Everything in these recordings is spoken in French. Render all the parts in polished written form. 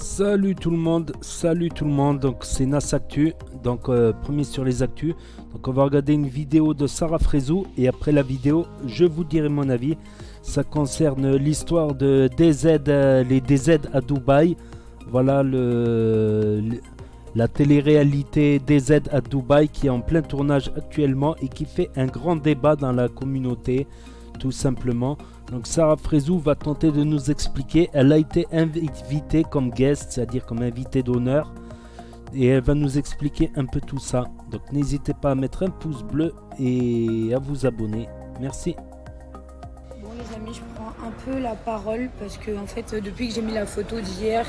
Salut tout le monde, donc c'est Nas Actu, donc premier sur les actus. Donc on va regarder une vidéo de Sarah Frézou et après la vidéo je vous dirai mon avis. Ça concerne l'histoire de DZ, les DZ à Dubaï. Voilà la télé-réalité DZ à Dubaï qui est en plein tournage actuellement et qui fait un grand débat dans la communauté tout simplement. Donc Sarah Frézou va tenter de nous expliquer. Elle a été invitée comme guest, c'est-à-dire comme invitée d'honneur. Et elle va nous expliquer un peu tout ça. Donc n'hésitez pas à mettre un pouce bleu et à vous abonner. Merci. Bon les amis, je prends un peu la parole parce que en fait depuis que j'ai mis la photo d'hier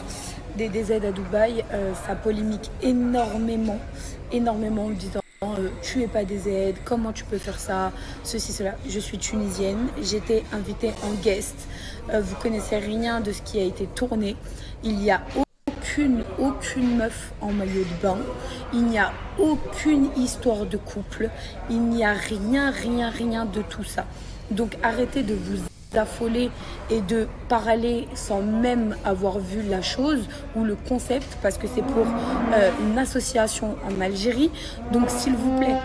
des DZ à Dubaï, ça polémique énormément en me disant tu es pas DZ, comment tu peux faire ça, ceci, cela. Je suis tunisienne, j'étais invitée en guest, vous connaissez rien de ce qui a été tourné, il n'y a aucune meuf en maillot de bain, il n'y a aucune histoire de couple, il n'y a rien de tout ça. Donc arrêtez de vous affoler et de parler sans même avoir vu la chose ou le concept parce que c'est pour une association en Algérie. Donc s'il vous plaît,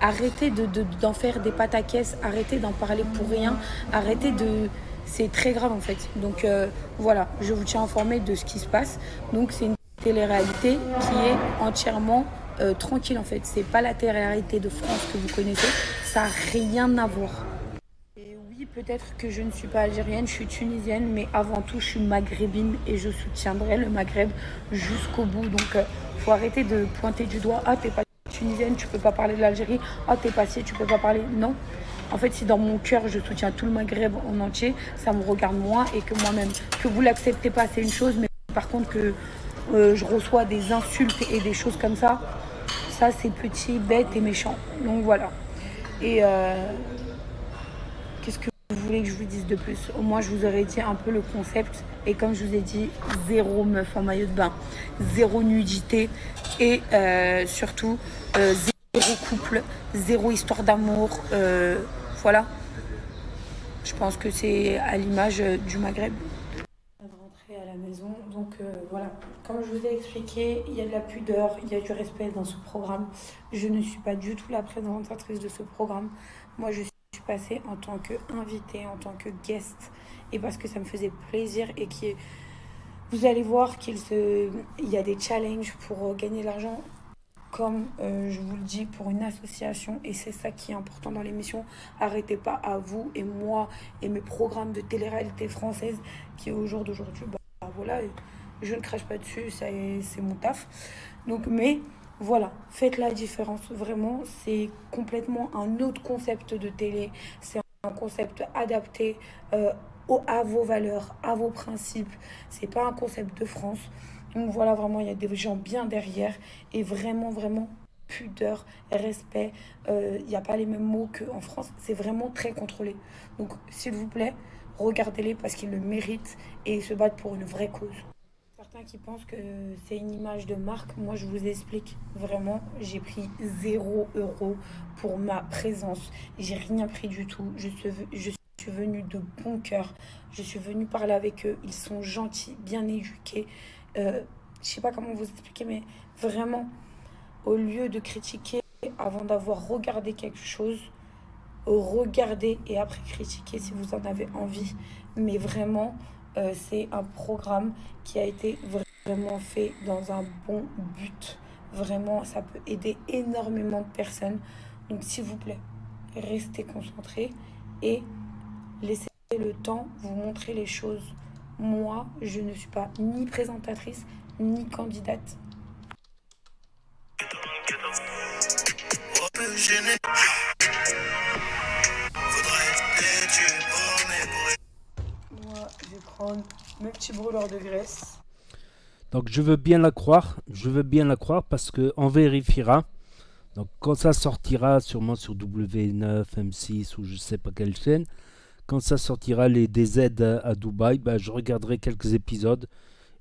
arrêtez d'en faire des pataquès, arrêtez d'en parler pour rien, arrêtez de... C'est très grave en fait. Donc voilà, je vous tiens informé de ce qui se passe. Donc c'est une télé-réalité qui est entièrement tranquille en fait. C'est pas la télé-réalité de France que vous connaissez, ça n'a rien à voir. Oui, peut-être que je ne suis pas algérienne, je suis tunisienne, mais avant tout, je suis maghrébine et je soutiendrai le Maghreb jusqu'au bout. Donc, faut arrêter de pointer du doigt. Ah, t'es pas tunisienne, tu peux pas parler de l'Algérie. Ah, t'es pas ci, tu peux pas parler. Non. En fait, si dans mon cœur, je soutiens tout le Maghreb en entier, ça me regarde moi et que moi-même. Que vous l'acceptez pas, c'est une chose, mais par contre que je reçois des insultes et des choses comme ça c'est petit, bête et méchant. Donc voilà. Et qu'est-ce que vous voulez que je vous dise de plus? Au moins, je vous aurais dit un peu le concept. Et comme je vous ai dit, zéro meuf en maillot de bain, zéro nudité et surtout zéro couple, zéro histoire d'amour. Voilà. Je pense que c'est à l'image du Maghreb. De rentrer à la maison. Donc voilà. Comme je vous ai expliqué, il y a de la pudeur, il y a du respect dans ce programme. Je ne suis pas du tout la présentatrice de ce programme. Moi, je suis passée en tant qu'invitée, en tant que guest, et parce que ça me faisait plaisir et vous allez voir il y a des challenges pour gagner de l'argent, comme je vous le dis, pour une association, et c'est ça qui est important dans l'émission. Arrêtez pas à vous et moi et mes programmes de télé-réalité française qui au jour d'aujourd'hui, voilà, je ne crache pas dessus, c'est mon taf. Donc, mais voilà, faites la différence, vraiment, c'est complètement un autre concept de télé, c'est un concept adapté à vos valeurs, à vos principes, c'est pas un concept de France. Donc voilà, vraiment, il y a des gens bien derrière et vraiment, pudeur, respect, il n'y a pas les mêmes mots qu'en France, c'est vraiment très contrôlé. Donc s'il vous plaît, regardez-les parce qu'ils le méritent et ils se battent pour une vraie cause. Certains qui pensent que c'est une image de marque, moi je vous explique vraiment, j'ai pris 0 € pour ma présence, j'ai rien pris du tout, je suis venue de bon cœur, je suis venue parler avec eux, ils sont gentils, bien éduqués, je sais pas comment vous expliquer, mais vraiment, au lieu de critiquer avant d'avoir regardé quelque chose, regardez et après critiquer si vous en avez envie, mais vraiment c'est un programme qui a été vraiment fait dans un bon but. Vraiment, ça peut aider énormément de personnes. Donc, s'il vous plaît, restez concentrés et laissez le temps vous montrer les choses. Moi, je ne suis pas ni présentatrice, ni candidate. Moi, je vais prendre mes petits brûleurs de graisse. Donc je veux bien la croire parce qu'on vérifiera. Donc quand ça sortira sûrement sur W9, M6 ou je sais pas quelle chaîne, quand ça sortira les DZ à Dubaï, je regarderai quelques épisodes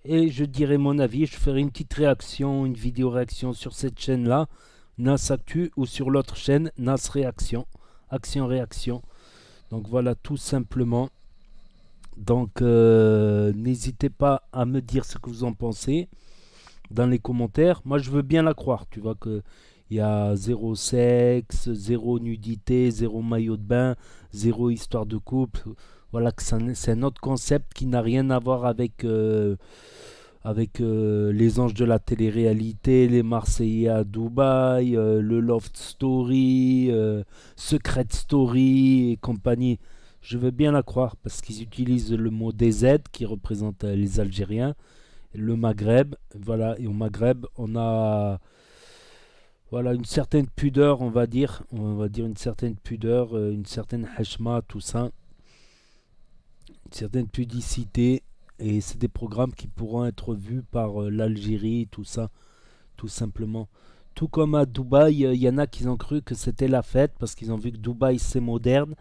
et je dirai mon avis. Je ferai une petite réaction, une vidéo réaction sur cette chaîne-là, Nas Actu, ou sur l'autre chaîne, Nas Réaction, Action Réaction. Donc voilà, tout simplement. Donc, n'hésitez pas à me dire ce que vous en pensez dans les commentaires. Moi, je veux bien la croire. Tu vois que il y a zéro sexe, zéro nudité, zéro maillot de bain, zéro histoire de couple. Voilà que c'est un autre concept qui n'a rien à voir avec les anges de la télé-réalité, les Marseillais à Dubaï, le Loft Story, Secret Story et compagnie. Je veux bien la croire parce qu'ils utilisent le mot DZ qui représente les Algériens, le Maghreb. Voilà, et au Maghreb, on a voilà une certaine pudeur, on va dire une certaine pudeur, une certaine hashma, tout ça, une certaine pudicité. Et c'est des programmes qui pourront être vus par l'Algérie, tout ça, tout simplement. Tout comme à Dubaï, il y en a qui ont cru que c'était la fête parce qu'ils ont vu que Dubaï c'est moderne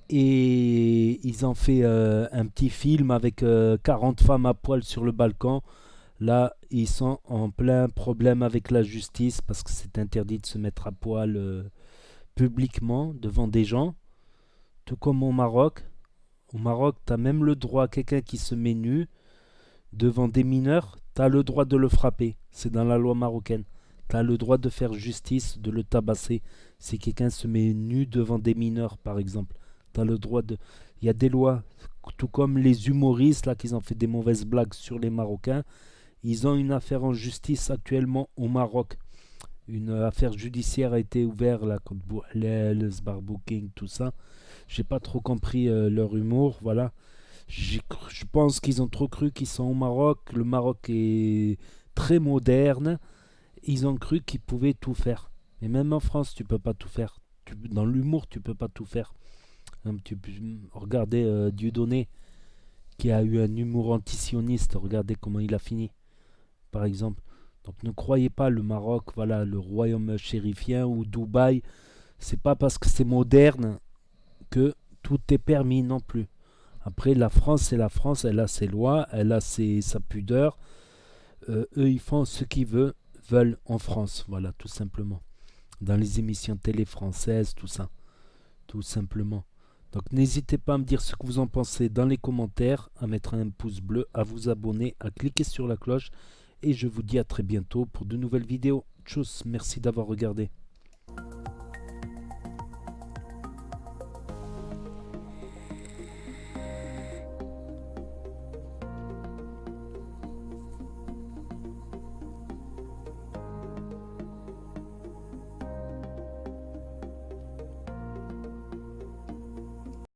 et ils ont fait un petit film avec 40 femmes à poil sur le balcon. Là, ils sont en plein problème avec la justice parce que c'est interdit de se mettre à poil publiquement devant des gens, tout comme au Maroc. Au Maroc, tu as même le droit, quelqu'un qui se met nu devant des mineurs, tu as le droit de le frapper. C'est dans la loi marocaine. Tu as le droit de faire justice, de le tabasser. Si quelqu'un se met nu devant des mineurs, par exemple, tu as le droit de... Il y a des lois, tout comme les humoristes, là, qui ont fait des mauvaises blagues sur les Marocains. Ils ont une affaire en justice actuellement au Maroc. Une affaire judiciaire a été ouverte, là, contre Bouhlel, Sbarbooking, tout ça. J'ai pas trop compris leur humour, voilà. Je pense qu'ils ont trop cru qu'ils sont au Maroc. Le Maroc est très moderne. Ils ont cru qu'ils pouvaient tout faire. Mais même en France, tu peux pas tout faire. Dans l'humour, tu peux pas tout faire. Regardez Dieudonné, qui a eu un humour antisioniste. Regardez comment il a fini, par exemple. Donc ne croyez pas le Maroc, voilà, le royaume chérifien ou Dubaï. C'est pas parce que c'est moderne que tout est permis non plus. Après, la France, c'est la France, elle a ses lois, elle a sa pudeur. Eux, ils font ce qu'ils veulent en France, voilà, tout simplement. Dans les émissions télé françaises, tout ça, tout simplement. Donc n'hésitez pas à me dire ce que vous en pensez dans les commentaires, à mettre un pouce bleu, à vous abonner, à cliquer sur la cloche. Et je vous dis à très bientôt pour de nouvelles vidéos. Tchuss, merci d'avoir regardé.